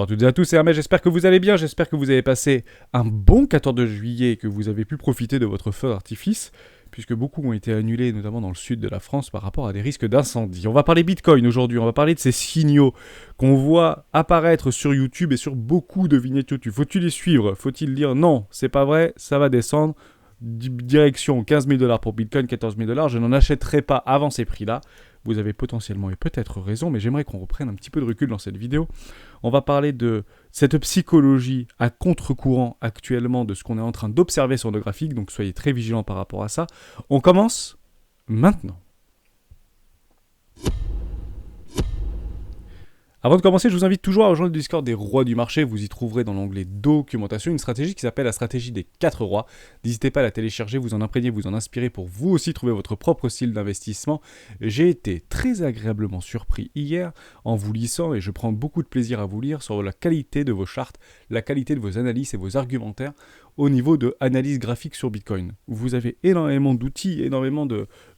toutes et à tous, c'est Hermès, j'espère que vous allez bien, j'espère que vous avez passé un bon 14 juillet et que vous avez pu profiter de votre feu d'artifice, puisque beaucoup ont été annulés, notamment dans le sud de la France, par rapport à des risques d'incendie. On va parler Bitcoin aujourd'hui, on va parler de ces signaux qu'on voit apparaître sur YouTube et sur beaucoup de vignettes YouTube. Faut-il les suivre? Faut-il dire non, c'est pas vrai, ça va descendre? Direction 15 000 $ pour Bitcoin, 14 000 $, je n'en achèterai pas avant ces prix-là. Vous avez potentiellement et peut-être raison, mais j'aimerais qu'on reprenne un petit peu de recul dans cette vidéo. On va parler de cette psychologie à contre-courant actuellement de ce qu'on est en train d'observer sur nos graphiques, donc soyez très vigilants par rapport à ça. On commence maintenant. Avant de commencer, je vous invite toujours à rejoindre le Discord des rois du marché. Vous y trouverez dans l'onglet documentation une stratégie qui s'appelle la stratégie des 4 rois. N'hésitez pas à la télécharger, vous en imprégner, vous en inspirer pour vous aussi trouver votre propre style d'investissement. J'ai été très agréablement surpris hier en vous lisant, et je prends beaucoup de plaisir à vous lire, sur la qualité de vos chartes, la qualité de vos analyses et vos argumentaires au niveau de analyse graphique sur Bitcoin. Vous avez énormément d'outils, énormément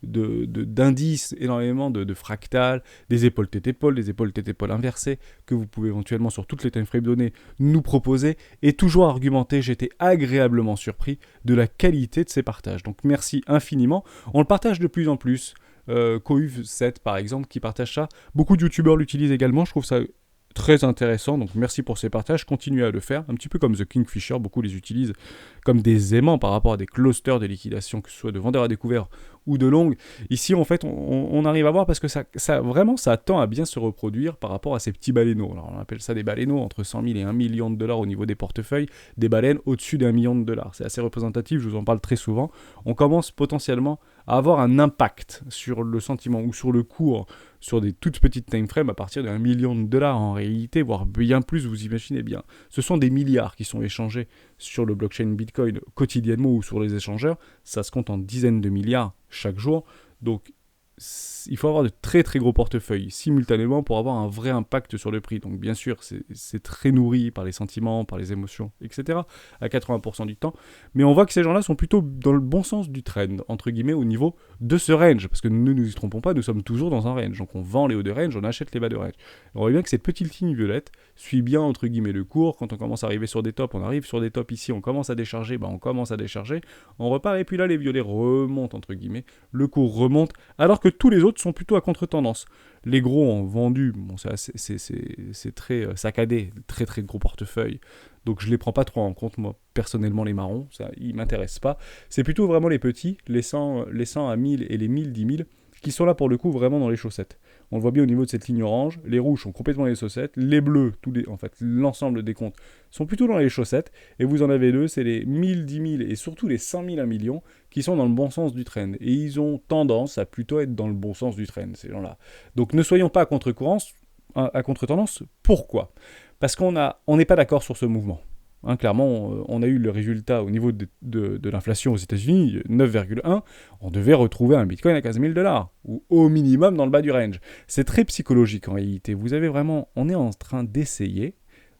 d'indices, énormément de fractales, des épaules tête-épaule, des épaules tête-épaule inversées, que vous pouvez éventuellement sur toutes les timeframes données nous proposer, et toujours argumenter. J'étais agréablement surpris de la qualité de ces partages. Donc merci infiniment. On le partage de plus en plus. Cohuv7 par exemple qui partage ça. Beaucoup de youtubeurs l'utilisent également. Je trouve ça très intéressant, donc merci pour ces partages, continuez à le faire, un petit peu comme The Kingfisher, beaucoup les utilisent comme des aimants par rapport à des clusters de liquidation, que ce soit de vendeurs à découvert ou de longues. Ici en fait on arrive à voir parce que ça tend à bien se reproduire par rapport à ces petits baleineaux. Alors on appelle ça des baleineaux entre 100 000 et 1 million de dollars au niveau des portefeuilles, des baleines au-dessus d'1 million de dollars. C'est assez représentatif, je vous en parle très souvent. On commence potentiellement à avoir un impact sur le sentiment ou sur le cours sur des toutes petites timeframes à partir d'1 million de dollars en réalité, voire bien plus, vous imaginez bien. Ce sont des milliards qui sont échangés sur le blockchain Bitcoin quotidiennement ou sur les échangeurs. Ça se compte en dizaines de milliards chaque jour. Donc il faut avoir de très très gros portefeuilles simultanément pour avoir un vrai impact sur le prix. Donc bien sûr, c'est très nourri par les sentiments, par les émotions, etc. à 80% du temps. Mais on voit que ces gens-là sont plutôt dans le bon sens du trend, entre guillemets, au niveau de ce range. Parce que ne nous y trompons pas, nous sommes toujours dans un range. Donc on vend les hauts de range, on achète les bas de range. On voit bien que cette petite ligne violette suit bien, entre guillemets, le cours. Quand on commence à arriver sur des tops, on arrive sur des tops ici, on commence à décharger, on commence à décharger, on repart, et puis là les violets remontent, entre guillemets. Le cours remonte, alors que tous les autres sont plutôt à contre-tendance. Les gros ont vendu, c'est très saccadé, très très gros portefeuille, donc je les prends pas trop en compte, moi, personnellement, les marrons, ça, ils m'intéressent pas. C'est plutôt vraiment les petits, les 100 à 1000 et les 1000, 10 000, qui sont là pour le coup vraiment dans les chaussettes. On le voit bien au niveau de cette ligne orange, les rouges sont complètement dans les chaussettes, les bleus, l'ensemble des comptes sont plutôt dans les chaussettes, et vous en avez deux, c'est les 1000, 10 000 et surtout les 100 000, 1 million, qui sont dans le bon sens du trend. Et ils ont tendance à plutôt être dans le bon sens du trend, ces gens-là. Donc ne soyons pas à contre-tendance. Pourquoi ? Parce qu'on n'est pas d'accord sur ce mouvement. Clairement, on a eu le résultat au niveau de l'inflation aux États-Unis, 9,1. On devait retrouver un Bitcoin à 15 000 $, ou au minimum dans le bas du range. C'est très psychologique en réalité. On est en train d'essayer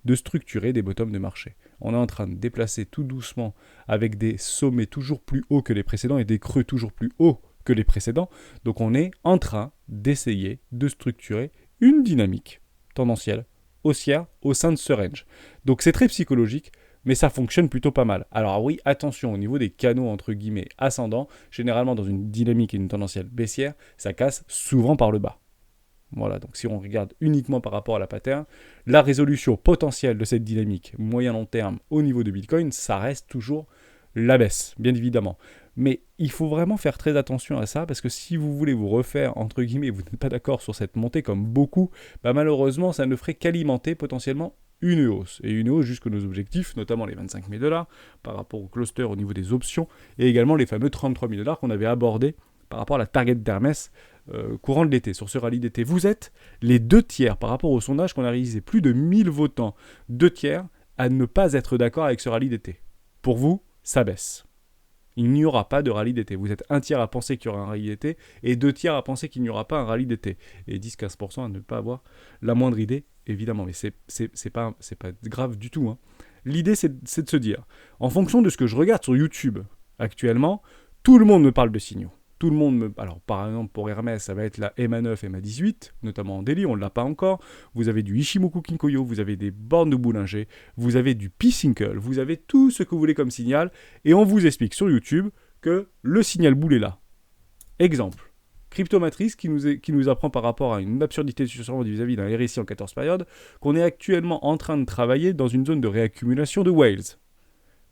de structurer des bottoms de marché. On est en train de déplacer tout doucement avec des sommets toujours plus hauts que les précédents et des creux toujours plus hauts que les précédents. Donc on est en train d'essayer de structurer une dynamique tendancielle haussière au sein de ce range. Donc c'est très psychologique, mais ça fonctionne plutôt pas mal. Alors oui, attention, au niveau des canaux entre guillemets ascendants, généralement dans une dynamique et une tendancielle baissière, ça casse souvent par le bas. Voilà, donc si on regarde uniquement par rapport à la pattern, la résolution potentielle de cette dynamique moyen-long terme au niveau de Bitcoin, ça reste toujours la baisse, bien évidemment. Mais il faut vraiment faire très attention à ça, parce que si vous voulez vous refaire, entre guillemets, vous n'êtes pas d'accord sur cette montée comme beaucoup, malheureusement, ça ne ferait qu'alimenter potentiellement une hausse. Et une hausse jusque nos objectifs, notamment les 25 000 $ par rapport au cluster au niveau des options, et également les fameux 33 000 $ qu'on avait abordés par rapport à la target d'Hermès courant de l'été, sur ce rallye d'été. Vous êtes les 2 tiers par rapport au sondage qu'on a réalisé, plus de 1000 votants, 2 tiers à ne pas être d'accord avec ce rallye d'été. Pour vous, ça baisse. Il n'y aura pas de rallye d'été. Vous êtes 1 tiers à penser qu'il y aura un rallye d'été et 2 tiers à penser qu'il n'y aura pas un rallye d'été. Et 10-15% à ne pas avoir la moindre idée, évidemment. Mais c'est pas grave du tout. L'idée, c'est de se dire, en fonction de ce que je regarde sur YouTube actuellement, tout le monde me parle de signaux. Tout le monde Alors, par exemple, pour Hermès, ça va être la MA9, MA18, notamment en daily, on ne l'a pas encore. Vous avez du Ishimoku Kinkoyo, vous avez des bornes de Boulanger, vous avez du P-Syncle, vous avez tout ce que vous voulez comme signal, et on vous explique sur YouTube que le signal boule est là. Exemple, Cryptomatrice qui nous apprend par rapport à une absurdité de susurrement vis-à-vis d'un RSI en 14 périodes, qu'on est actuellement en train de travailler dans une zone de réaccumulation de whales.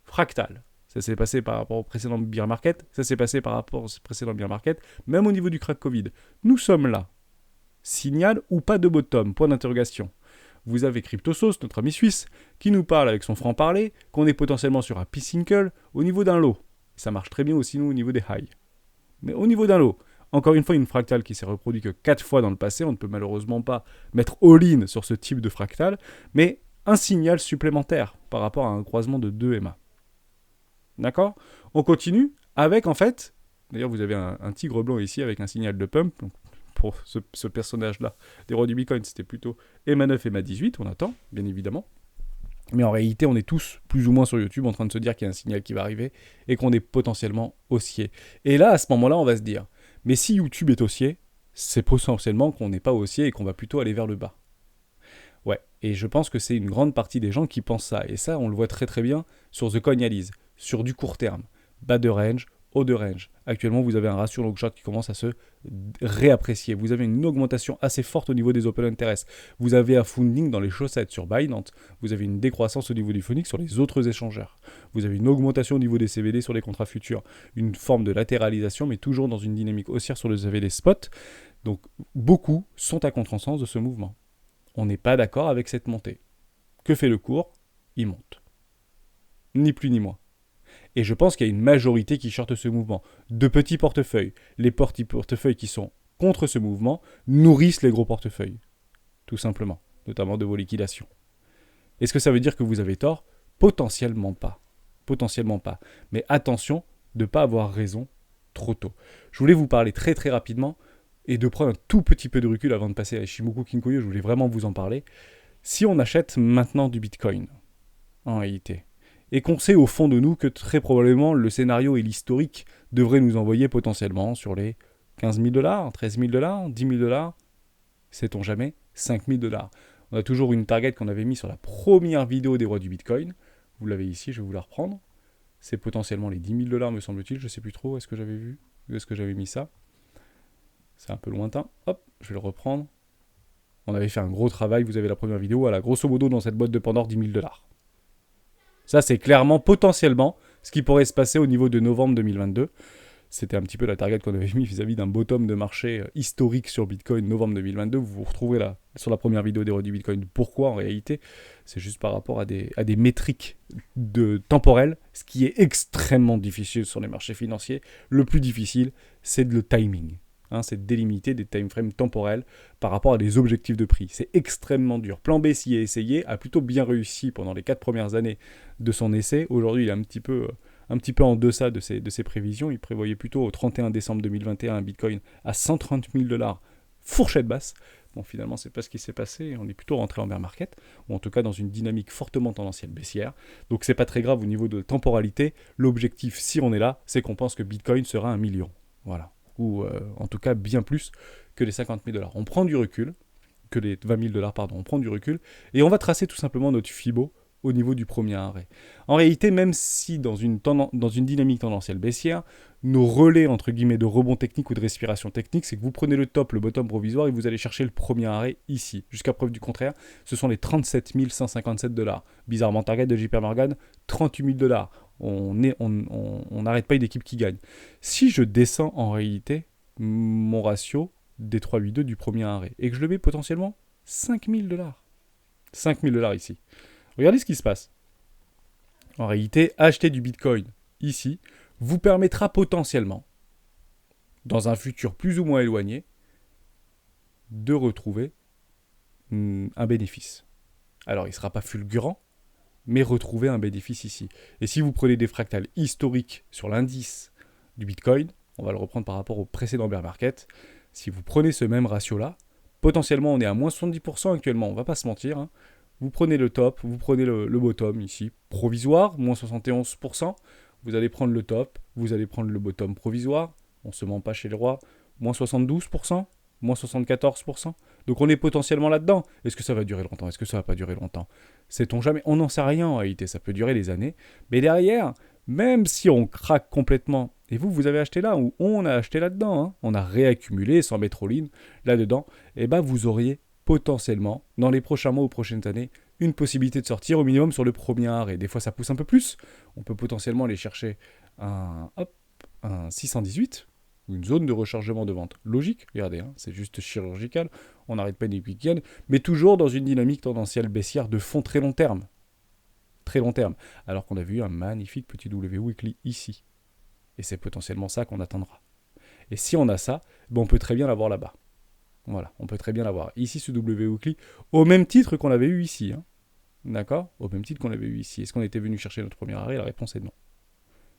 Fractal. Ça s'est passé par rapport au précédent bear market, ça s'est passé par rapport au précédent bear market, même au niveau du crack Covid. Nous sommes là. Signal ou pas de bottom, point d'interrogation. Vous avez CryptoSauce, notre ami suisse, qui nous parle avec son franc-parler qu'on est potentiellement sur un P-Syncle au niveau d'un low. Ça marche très bien aussi nous au niveau des highs. Mais au niveau d'un low, encore une fois une fractale qui s'est reproduite que 4 fois dans le passé, on ne peut malheureusement pas mettre all-in sur ce type de fractale, mais un signal supplémentaire par rapport à un croisement de 2 MA. D'accord ? On continue avec, en fait, d'ailleurs vous avez un tigre blanc ici avec un signal de pump. Donc pour ce personnage-là, des rois du Bitcoin, c'était plutôt MA9 et MA18, on attend, bien évidemment. Mais en réalité, on est tous plus ou moins sur YouTube en train de se dire qu'il y a un signal qui va arriver et qu'on est potentiellement haussier. Et là, à ce moment-là, on va se dire, mais si YouTube est haussier, c'est potentiellement qu'on n'est pas haussier et qu'on va plutôt aller vers le bas. Ouais, et je pense que c'est une grande partie des gens qui pensent ça. Et ça, on le voit très très bien sur The Coinalyse, sur du court terme, bas de range, haut de range. Actuellement, vous avez un ratio long short qui commence à se réapprécier. Vous avez une augmentation assez forte au niveau des open interest. Vous avez un funding dans les chaussettes sur Binance. Vous avez une décroissance au niveau du funding sur les autres échangeurs. Vous avez une augmentation au niveau des CVD sur les contrats futurs. Une forme de latéralisation, mais toujours dans une dynamique haussière sur les CVD spot. Donc, beaucoup sont à contresens de ce mouvement. On n'est pas d'accord avec cette montée. Que fait le cours ? Il monte. Ni plus ni moins. Et je pense qu'il y a une majorité qui shorte ce mouvement. De petits portefeuilles. Les petits portefeuilles qui sont contre ce mouvement nourrissent les gros portefeuilles. Tout simplement. Notamment de vos liquidations. Est-ce que ça veut dire que vous avez tort ? Potentiellement pas. Potentiellement pas. Mais attention de ne pas avoir raison trop tôt. Je voulais vous parler très très rapidement et de prendre un tout petit peu de recul avant de passer à Ishimoku Kinkoyo. Je voulais vraiment vous en parler. Si on achète maintenant du Bitcoin, en réalité, et qu'on sait au fond de nous que très probablement le scénario et l'historique devraient nous envoyer potentiellement sur les 15 000 $, 13 000 $, 10 000 $, sait-on jamais, 5 000 $. On a toujours une target qu'on avait mis sur la première vidéo des rois du Bitcoin. Vous l'avez ici, je vais vous la reprendre. C'est potentiellement les 10 000 $, me semble-t-il. Je ne sais plus trop, est-ce que j'avais vu ? Où est-ce que j'avais mis ça ? C'est un peu lointain. Hop, je vais le reprendre. On avait fait un gros travail, vous avez la première vidéo. Voilà, grosso modo, dans cette boîte de Pandore, 10 000 $. Ça, c'est clairement, potentiellement, ce qui pourrait se passer au niveau de novembre 2022. C'était un petit peu la target qu'on avait mis vis-à-vis d'un bottom de marché historique sur Bitcoin novembre 2022. Vous vous retrouvez là, sur la première vidéo des rois du Bitcoin. Pourquoi, en réalité ? C'est juste par rapport à des métriques temporelles, ce qui est extrêmement difficile sur les marchés financiers. Le plus difficile, c'est le timing. C'est de délimiter des timeframes temporels par rapport à des objectifs de prix. C'est extrêmement dur. Plan B s'y est essayé, a plutôt bien réussi pendant les 4 premières années de son essai. Aujourd'hui, il est un petit peu en deçà de ses prévisions. Il prévoyait plutôt au 31 décembre 2021 un Bitcoin à 130 000 $, fourchette basse. Bon, finalement, c'est pas ce qui s'est passé. On est plutôt rentré en bear market, ou en tout cas dans une dynamique fortement tendancielle baissière. Donc c'est pas très grave au niveau de temporalité. L'objectif, si on est là, c'est qu'on pense que Bitcoin sera 1 million. Voilà. Ou en tout cas bien plus que les 50 000 $. On prend du recul, que les 20 000 $, pardon, on prend du recul, et on va tracer tout simplement notre FIBO au niveau du premier arrêt. En réalité, même si dans une dynamique tendancielle baissière, nos relais, entre guillemets, de rebond technique ou de respiration technique, c'est que vous prenez le top, le bottom provisoire, et vous allez chercher le premier arrêt ici. Jusqu'à preuve du contraire, ce sont les 37 157 $. Bizarrement, target de JP Morgan, 38 000 $. On n'arrête pas une équipe qui gagne. Si je descends en réalité mon ratio des 382 du premier arrêt et que je le mets potentiellement 5 000 $. 5 000 $ ici. Regardez ce qui se passe. En réalité, acheter du Bitcoin ici vous permettra potentiellement, dans un futur plus ou moins éloigné, de retrouver un bénéfice. Alors, il ne sera pas fulgurant, mais retrouver un bénéfice ici. Et si vous prenez des fractales historiques sur l'indice du Bitcoin, on va le reprendre par rapport au précédent bear market, si vous prenez ce même ratio-là, potentiellement on est à moins 70% actuellement, on ne va pas se mentir. Vous prenez le top, vous prenez le bottom ici, provisoire, moins 71%, vous allez prendre le top, vous allez prendre le bottom provisoire, on se ment pas chez les rois, moins 72%, moins 74%. Donc on est potentiellement là-dedans. Est-ce que ça va durer longtemps? Est-ce que ça va pas durer longtemps? Sait-on jamais? On n'en sait rien en réalité, ça peut durer des années. Mais derrière, même si on craque complètement, et vous avez acheté là, ou on a acheté là-dedans, hein, on a réaccumulé sans mettre all-in là-dedans, et ben vous auriez potentiellement, dans les prochains mois ou prochaines années, une possibilité de sortir au minimum sur le premier art. Et des fois ça pousse un peu plus. On peut potentiellement aller chercher un 618, une zone de rechargement de vente. Logique, regardez, hein, c'est juste chirurgical, on n'arrête pas des week-ends, mais toujours dans une dynamique tendancielle baissière de fond très long terme. Très long terme. Alors qu'on a vu un magnifique petit W weekly ici. Et c'est potentiellement ça qu'on attendra. Et si on a ça, ben on peut très bien l'avoir là-bas. Voilà, on peut très bien l'avoir. Ici, ce W weekly, au même titre qu'on l'avait eu ici. Hein. D'accord? Au même titre qu'on l'avait eu ici. Est-ce qu'on était venu chercher notre premier arrêt? La réponse est non.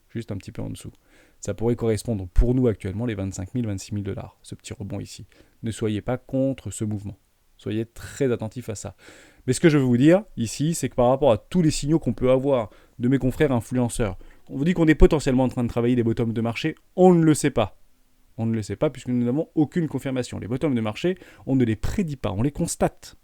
Juste un petit peu en dessous. Ça pourrait correspondre pour nous actuellement les 25 000, 26 000 $, ce petit rebond ici. Ne soyez pas contre ce mouvement. Soyez très attentifs à ça. Mais ce que je veux vous dire ici, c'est que par rapport à tous les signaux qu'on peut avoir de mes confrères influenceurs, on vous dit qu'on est potentiellement en train de travailler des bottoms de marché, on ne le sait pas. On ne le sait pas puisque nous n'avons aucune confirmation. Les bottoms de marché, on ne les prédit pas, on les constate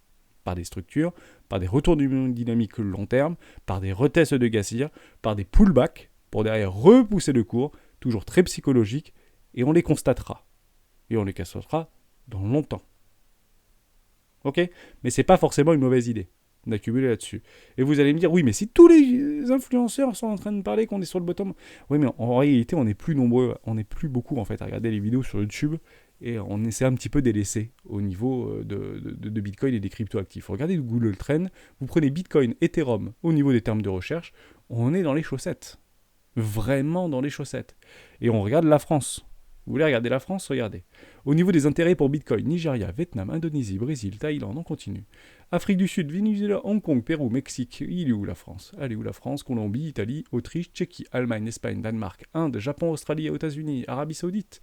par des structures, par des retours dynamiques long terme, par des retests de Gassir, par des pullbacks, pour derrière repousser le cours, toujours très psychologique, et on les constatera. Et on les constatera dans longtemps. Ok? Mais c'est pas forcément une mauvaise idée d'accumuler là-dessus. Et vous allez me dire, oui, mais si tous les influenceurs sont en train de parler qu'on est sur le bottom, oui, mais en réalité, on n'est plus nombreux, on n'est plus beaucoup en fait à regarder les vidéos sur YouTube, et on essaie un petit peu délaissé au niveau de Bitcoin et des cryptoactifs. Regardez Google Trend, vous prenez Bitcoin, Ethereum au niveau des termes de recherche, on est dans les chaussettes. Vraiment dans les chaussettes. Et on regarde la France. Vous voulez regarder la France? Regardez. Au niveau des intérêts pour Bitcoin, Nigeria, Vietnam, Indonésie, Brésil, Thaïlande, on continue. Afrique du Sud, Venezuela, Hong Kong, Pérou, Mexique. Il est où la France? Elle est où la France? Colombie, Italie, Autriche, Tchéquie, Allemagne, Espagne, Danemark, Inde, Japon, Australie, États-Unis, Arabie Saoudite.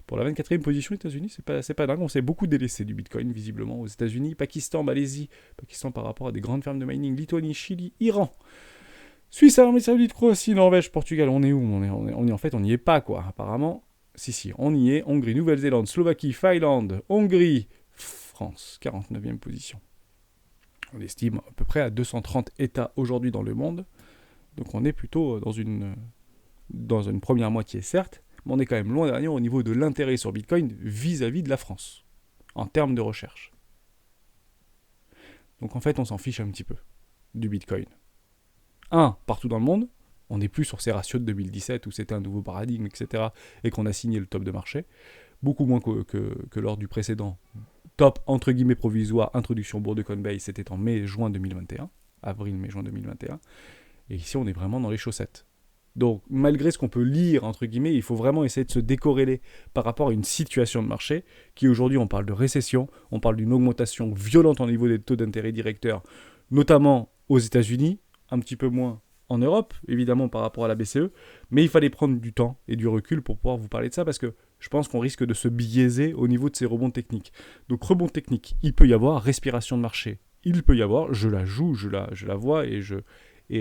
Pour la 24e position, États-Unis, c'est pas dingue. On s'est beaucoup délaissé du Bitcoin, visiblement, aux États-Unis, Pakistan, Malaisie. Pakistan par rapport à des grandes fermes de mining, Lituanie, Chili, Iran. Suisse, Arabie Saoudite, Croatie, Norvège, Portugal, on est où? En fait, on n'y est pas, quoi. Apparemment, si, on y est. Hongrie, Nouvelle-Zélande, Slovaquie, Finlande, Hongrie, France, 49e position. On estime à peu près à 230 États aujourd'hui dans le monde. Donc on est plutôt dans une première moitié, certes, mais on est quand même loin derrière au niveau de l'intérêt sur Bitcoin vis-à-vis de la France, en termes de recherche. Donc en fait, on s'en fiche un petit peu du Bitcoin. Partout dans le monde, on n'est plus sur ces ratios de 2017 où c'était un nouveau paradigme, etc. et qu'on a signé le top de marché. Beaucoup moins que lors du précédent top, entre guillemets, provisoire, introduction bourse de Coinbase, c'était en mai-juin 2021. Avril-mai-juin 2021. Et ici, on est vraiment dans les chaussettes. Donc, malgré ce qu'on peut lire, entre guillemets, il faut vraiment essayer de se décorréler par rapport à une situation de marché qui, aujourd'hui, on parle de récession, on parle d'une augmentation violente au niveau des taux d'intérêt directeurs, notamment aux États-Unis, un petit peu moins en Europe, évidemment, par rapport à la BCE, mais il fallait prendre du temps et du recul pour pouvoir vous parler de ça, parce que je pense qu'on risque de se biaiser au niveau de ces rebonds techniques. Donc, rebond technique, il peut y avoir respiration de marché, il peut y avoir, je la joue, je la vois, et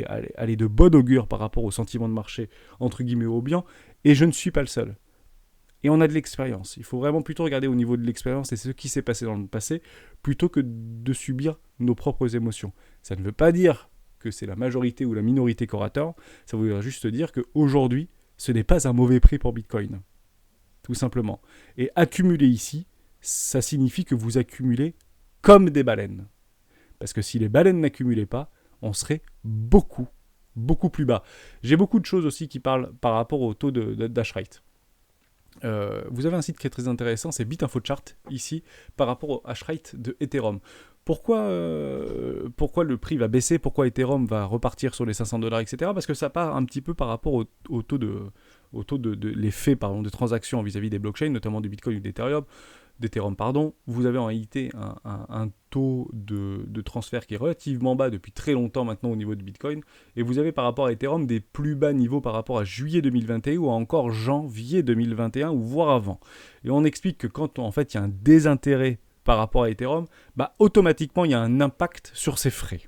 elle est de bon augure par rapport au sentiment de marché, entre guillemets, au bien, et je ne suis pas le seul. Et on a de l'expérience. Il faut vraiment plutôt regarder au niveau de l'expérience et ce qui s'est passé dans le passé, plutôt que de subir nos propres émotions. Ça ne veut pas dire que c'est la majorité ou la minorité qui aura tort, ça veut juste dire qu'aujourd'hui, ce n'est pas un mauvais prix pour Bitcoin. Tout simplement. Et accumuler ici, ça signifie que vous accumulez comme des baleines. Parce que si les baleines n'accumulaient pas, on serait beaucoup, beaucoup plus bas. J'ai beaucoup de choses aussi qui parlent par rapport au taux d'hash rate. Vous avez un site qui est très intéressant, c'est BitInfoChart, ici, par rapport au hash rate de Ethereum. Pourquoi le prix va baisser, pourquoi Ethereum va repartir sur les $500, etc. Parce que ça part un petit peu par rapport au taux de l'effet de transaction vis-à-vis des blockchains, notamment du Bitcoin ou d'Ethereum. Vous avez en réalité un taux de transfert qui est relativement bas depuis très longtemps maintenant au niveau de Bitcoin, et vous avez par rapport à Ethereum des plus bas niveaux par rapport à juillet 2021 ou encore janvier 2021 ou voire avant. Et on explique que quand en fait il y a un désintérêt par rapport à Ethereum, automatiquement il y a un impact sur ses frais.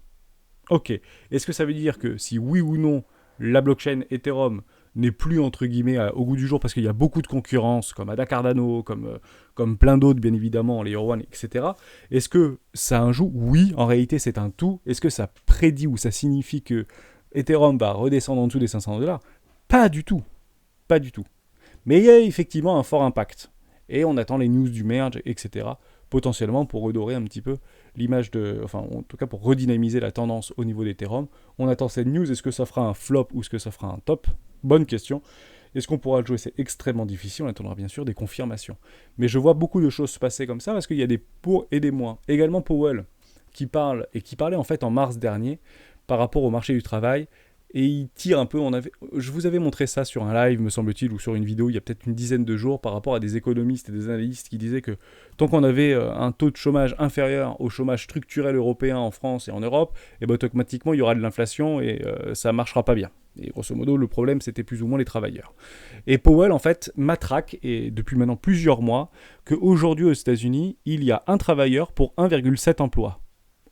Ok, est-ce que ça veut dire que si oui ou non la blockchain Ethereum n'est plus entre guillemets au goût du jour parce qu'il y a beaucoup de concurrence, comme Ada Cardano, comme plein d'autres bien évidemment, Layer One, etc. Est-ce que ça a un joug? Oui, en réalité c'est un tout. Est-ce que ça prédit ou ça signifie que Ethereum va redescendre en dessous des $500? Pas du tout, pas du tout. Mais il y a effectivement un fort impact. Et on attend les news du merge, etc. potentiellement pour redorer un petit peu l'image de... Enfin, en tout cas pour redynamiser la tendance au niveau d'Ethereum. On attend cette news. Est-ce que ça fera un flop ou est-ce que ça fera un top? Bonne question. Est-ce qu'on pourra le jouer? C'est extrêmement difficile. On attendra bien sûr des confirmations. Mais je vois beaucoup de choses se passer comme ça parce qu'il y a des pour et des moins. Également Powell qui parle et qui parlait en fait en mars dernier par rapport au marché du travail. Et il tire un peu, je vous avais montré ça sur un live, me semble-t-il, ou sur une vidéo, il y a peut-être une dizaine de jours, par rapport à des économistes et des analystes qui disaient que tant qu'on avait un taux de chômage inférieur au chômage structurel européen en France et en Europe, et ben, automatiquement, il y aura de l'inflation et ça ne marchera pas bien. Et grosso modo, le problème, c'était plus ou moins les travailleurs. Et Powell, en fait, matraque, et depuis maintenant plusieurs mois, qu'aujourd'hui aux États-Unis, il y a un travailleur pour 1,7 emplois.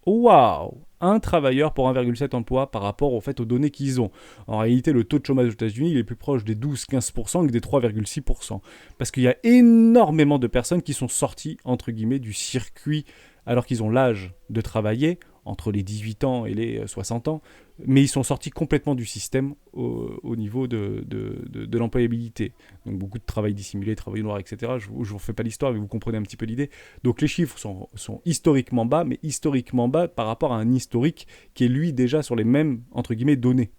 Waouh! Un travailleur pour 1,7 emplois par rapport au fait aux données qu'ils ont. En réalité, le taux de chômage aux États-Unis il est plus proche des 12-15% que des 3,6%. Parce qu'il y a énormément de personnes qui sont sorties, entre guillemets, du circuit alors qu'ils ont l'âge de travailler, entre les 18 ans et les 60 ans, mais ils sont sortis complètement du système au niveau de l'employabilité. Donc beaucoup de travail dissimulé, travail noir, etc. Je ne vous refais pas l'histoire, mais vous comprenez un petit peu l'idée. Donc les chiffres sont historiquement bas, mais historiquement bas par rapport à un historique qui est lui déjà sur les mêmes, entre guillemets, données.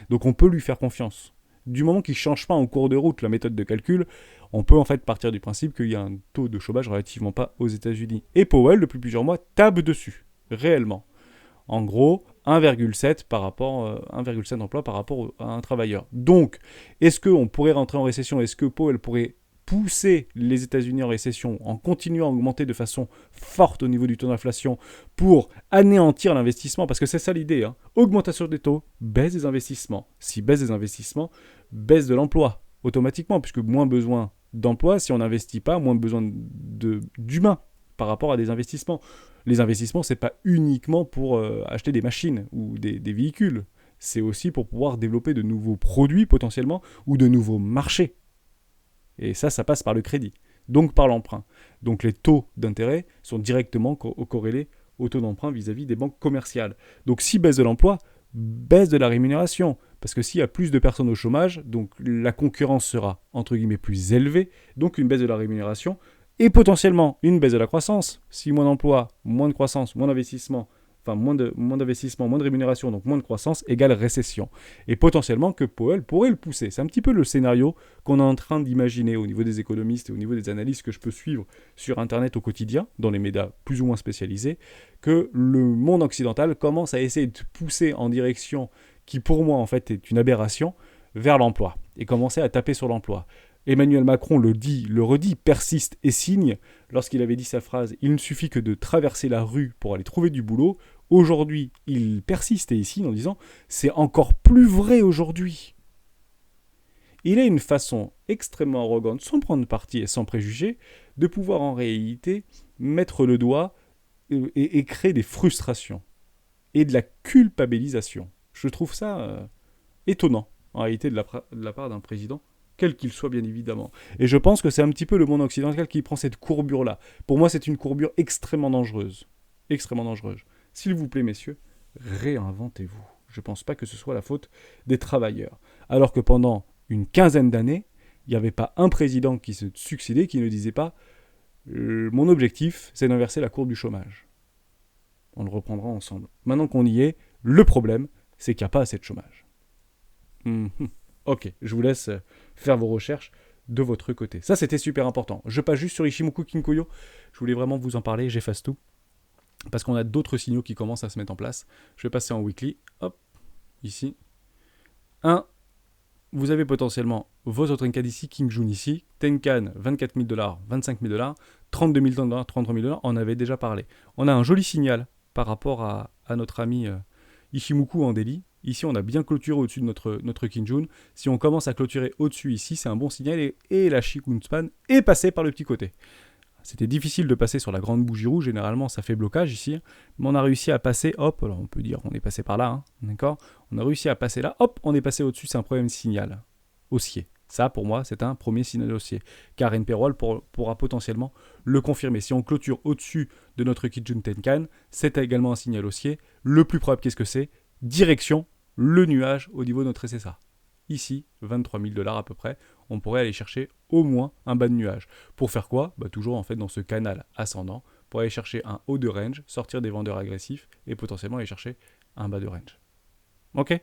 Donc on peut lui faire confiance. Du moment qu'il ne change pas en cours de route la méthode de calcul, on peut en fait partir du principe qu'il y a un taux de chômage relativement bas aux États-Unis. Et Powell, depuis plusieurs mois, tape dessus, réellement. En gros, 1,7 emplois par rapport à un travailleur. Donc, est-ce qu'on pourrait rentrer en récession? Est-ce que Powell pourrait pousser les États-Unis en récession en continuant à augmenter de façon forte au niveau du taux d'inflation pour anéantir l'investissement? Parce que c'est ça l'idée. Hein. Augmentation des taux, baisse des investissements. Si baisse des investissements, baisse de l'emploi automatiquement, puisque moins besoin d'emploi, si on n'investit pas, moins besoin d'humains par rapport à des investissements. Les investissements, ce n'est pas uniquement pour acheter des machines ou des véhicules. C'est aussi pour pouvoir développer de nouveaux produits potentiellement ou de nouveaux marchés. Et ça passe par le crédit, donc par l'emprunt. Donc les taux d'intérêt sont directement corrélés au taux d'emprunt vis-à-vis des banques commerciales. Donc si baisse de l'emploi, baisse de la rémunération. Parce que s'il y a plus de personnes au chômage, donc la concurrence sera entre guillemets plus élevée, donc une baisse de la rémunération, et potentiellement une baisse de la croissance. Si moins d'emplois, moins de croissance, moins d'investissement, enfin moins d'investissement, moins de rémunération, donc moins de croissance, égale récession. Et potentiellement que Powell pourrait le pousser. C'est un petit peu le scénario qu'on est en train d'imaginer au niveau des économistes et au niveau des analystes que je peux suivre sur Internet au quotidien, dans les médias plus ou moins spécialisés, que le monde occidental commence à essayer de pousser en direction qui pour moi en fait est une aberration, vers l'emploi, et commencer à taper sur l'emploi. Emmanuel Macron le dit, le redit, persiste et signe, lorsqu'il avait dit sa phrase « Il ne suffit que de traverser la rue pour aller trouver du boulot », aujourd'hui, il persiste et il signe en disant « C'est encore plus vrai aujourd'hui ». Il a une façon extrêmement arrogante, sans prendre parti et sans préjugés, de pouvoir en réalité mettre le doigt et créer des frustrations et de la culpabilisation. Je trouve ça étonnant, en réalité, de la part d'un président, quel qu'il soit bien évidemment. Et je pense que c'est un petit peu le monde occidental qui prend cette courbure-là. Pour moi, c'est une courbure extrêmement dangereuse. Extrêmement dangereuse. S'il vous plaît, messieurs, réinventez-vous. Je ne pense pas que ce soit la faute des travailleurs. Alors que pendant une quinzaine d'années, il n'y avait pas un président qui se succédait qui ne disait pas « Mon objectif, c'est d'inverser la courbe du chômage ». On le reprendra ensemble. Maintenant qu'on y est, le problème, c'est qu'il n'y a pas assez de chômage. Ok, je vous laisse faire vos recherches de votre côté. Ça, c'était super important. Je passe juste sur Ichimoku Kinkoyo. Je voulais vraiment vous en parler, j'efface tout. Parce qu'on a d'autres signaux qui commencent à se mettre en place. Je vais passer en weekly. Hop, ici. 1. Vous avez potentiellement votre Tenkan ici, King Jun ici. Tenkan, 24 000 $, 25 000 $, 32 000 $, 33 000 $. On avait déjà parlé. On a un joli signal par rapport à notre ami Ichimoku en Delhi. Ici, on a bien clôturé au-dessus de notre Kinjun. Si on commence à clôturer au-dessus ici, c'est un bon signal. Et la Shikun Span est passée par le petit côté. C'était difficile de passer sur la grande bougie rouge. Généralement, ça fait blocage ici. Mais on a réussi à passer. Hop, alors on peut dire qu'on est passé par là. Hein, d'accord ? On a réussi à passer là. Hop, on est passé au-dessus. C'est un problème de signal. haussier. Ça, pour moi, c'est un premier signal haussier. Car NPROL pourra potentiellement le confirmer. Si on clôture au-dessus de notre Kijun Tenkan, c'est également un signal haussier. Le plus probable, qu'est-ce que c'est? Direction le nuage au niveau de notre SSA. Ici, 23 000 $ à peu près, on pourrait aller chercher au moins un bas de nuage. Pour faire quoi? Toujours en fait dans ce canal ascendant, pour aller chercher un haut de range, sortir des vendeurs agressifs et potentiellement aller chercher un bas de range. Ok?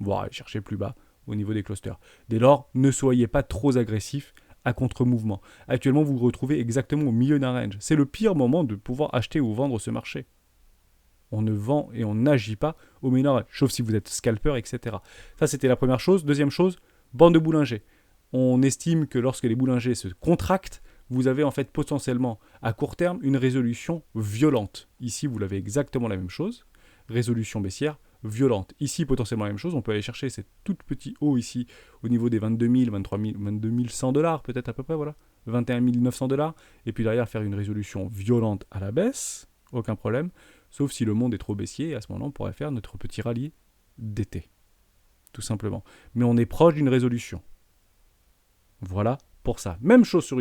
Voire aller chercher plus bas au niveau des clusters. Dès lors, ne soyez pas trop agressif à contre-mouvement. Actuellement, vous vous retrouvez exactement au milieu d'un range. C'est le pire moment de pouvoir acheter ou vendre ce marché. On ne vend et on n'agit pas au milieu d'un range, sauf si vous êtes scalper, etc. Ça, c'était la première chose. Deuxième chose, bande de Bollinger. On estime que lorsque les Bollinger se contractent, vous avez en fait potentiellement à court terme une résolution violente. Ici, vous l'avez exactement la même chose. Résolution baissière violente. Ici, potentiellement la même chose. On peut aller chercher ces tout petits hauts ici au niveau des 22 000, 23 000, 22 100 $ peut-être à peu près, voilà. 21 900 $. Et puis derrière, faire une résolution violente à la baisse. Aucun problème. Sauf si le monde est trop baissier. Et à ce moment-là, on pourrait faire notre petit rallye d'été. Tout simplement. Mais on est proche d'une résolution. Voilà pour ça. Même chose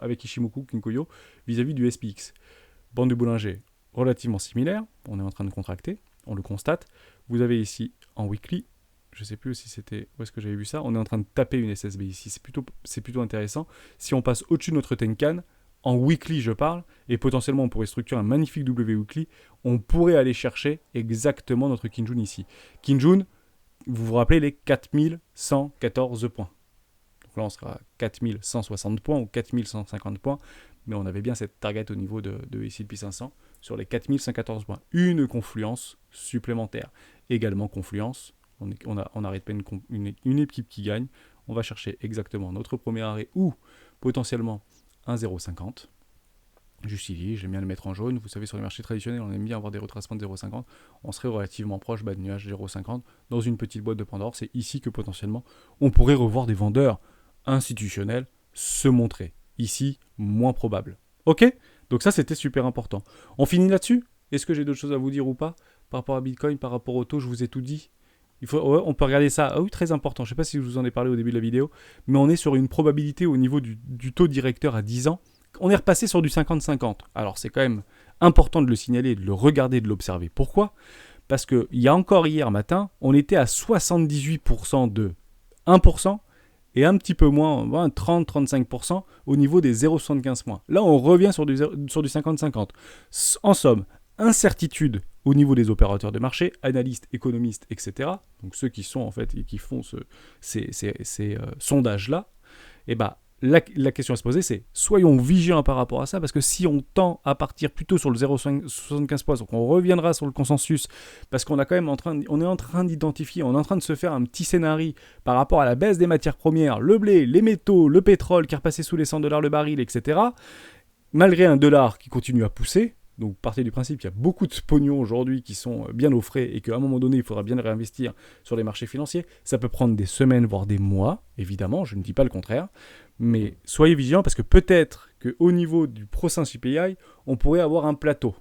avec Ishimoku Kinkoyo vis-à-vis du SPX. Bande de Bollinger relativement similaire. On est en train de contracter. On le constate. Vous avez ici en weekly, je ne sais plus si c'était où est-ce que j'avais vu ça, on est en train de taper une SSB ici. C'est plutôt intéressant. Si on passe au-dessus de notre Tenkan, en weekly je parle, et potentiellement on pourrait structurer un magnifique W weekly, on pourrait aller chercher exactement notre Kijun ici. Kijun, vous vous rappelez les 4114 points. Donc là on sera à 4160 points ou 4150 points, mais on avait bien cette target au niveau de S&P 500 sur les 4114 points. Une confluence supplémentaire. Également confluence, on n'arrête pas une équipe qui gagne. On va chercher exactement notre premier arrêt ou potentiellement un 0,50. Juste ici, j'aime bien le mettre en jaune. Vous savez, sur les marchés traditionnels, on aime bien avoir des retracements de 0,50. On serait relativement proche, bas de nuage 0,50. Dans une petite boîte de Pandore, c'est ici que potentiellement on pourrait revoir des vendeurs institutionnels se montrer. Ici, moins probable. Ok? Donc ça, c'était super important. On finit là-dessus? Est-ce que j'ai d'autres choses à vous dire ou pas? Par rapport à Bitcoin, par rapport au taux, je vous ai tout dit. On peut regarder ça. Ah oui, très important. Je ne sais pas si je vous en ai parlé au début de la vidéo, mais on est sur une probabilité au niveau du taux directeur à 10 ans. On est repassé sur du 50-50. Alors c'est quand même important de le signaler, de le regarder, de l'observer. Pourquoi? Parce qu'il y a encore hier matin, on était à 78% de 1%, et un petit peu moins, 30-35% au niveau des 0,75 points. Là, on revient sur du 50-50. En somme, incertitude au niveau des opérateurs de marché, analystes, économistes, etc. Donc ceux qui sont en fait et qui font ces sondages-là. Et la question à se poser, c'est soyons vigilants par rapport à ça, parce que si on tend à partir plutôt sur le 0,75 points, donc on reviendra sur le consensus, parce qu'on a quand même on est en train d'identifier, on est en train de se faire un petit scénario par rapport à la baisse des matières premières, le blé, les métaux, le pétrole qui est repassé sous les 100 $ le baril, etc. Malgré un dollar qui continue à pousser. Donc partez du principe qu'il y a beaucoup de pognon aujourd'hui qui sont bien au frais et qu'à un moment donné, il faudra bien le réinvestir sur les marchés financiers. Ça peut prendre des semaines, voire des mois, évidemment, je ne dis pas le contraire. Mais soyez vigilants parce que peut-être qu'au niveau du prochain CPI, on pourrait avoir un plateau,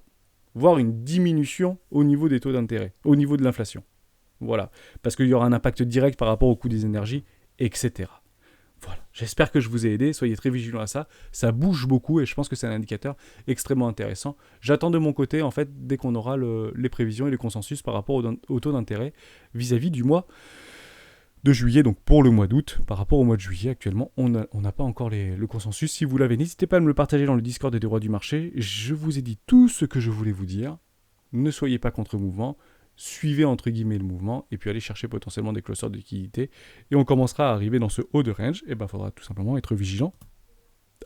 voire une diminution au niveau des taux d'intérêt, au niveau de l'inflation. Voilà, parce qu'il y aura un impact direct par rapport au coût des énergies, etc. Voilà, j'espère que je vous ai aidé, soyez très vigilants à ça, ça bouge beaucoup et je pense que c'est un indicateur extrêmement intéressant. J'attends de mon côté, en fait, dès qu'on aura les prévisions et les consensus par rapport au taux d'intérêt vis-à-vis du mois de juillet, donc pour le mois d'août, par rapport au mois de juillet, actuellement, on n'a pas encore le consensus. Si vous l'avez, n'hésitez pas à me le partager dans le Discord des droits du marché, je vous ai dit tout ce que je voulais vous dire, ne soyez pas contre-mouvement, suivez entre guillemets le mouvement et puis allez chercher potentiellement des clusters de liquidité et on commencera à arriver dans ce haut de range et il faudra tout simplement être vigilant.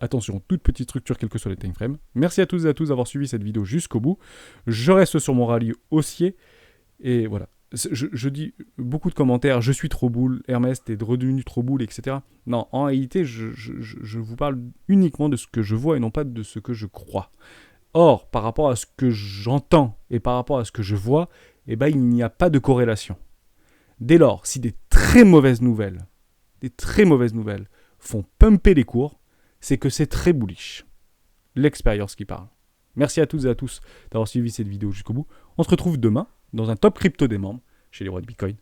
Attention, toute petite structure quel que soit les time frames. Merci à tous et à tous d'avoir suivi cette vidéo jusqu'au bout. Je reste sur mon rallye haussier et voilà. Je dis beaucoup de commentaires, je suis trop boule, Hermès t'es redevenu trop boule, etc. Non, en réalité, je vous parle uniquement de ce que je vois et non pas de ce que je crois. Or, par rapport à ce que j'entends et par rapport à ce que je vois, il n'y a pas de corrélation. Dès lors, si des très mauvaises nouvelles font pumper les cours, c'est que c'est très bullish. L'expérience qui parle. Merci à toutes et à tous d'avoir suivi cette vidéo jusqu'au bout. On se retrouve demain dans un top crypto des membres chez les rois de Bitcoin.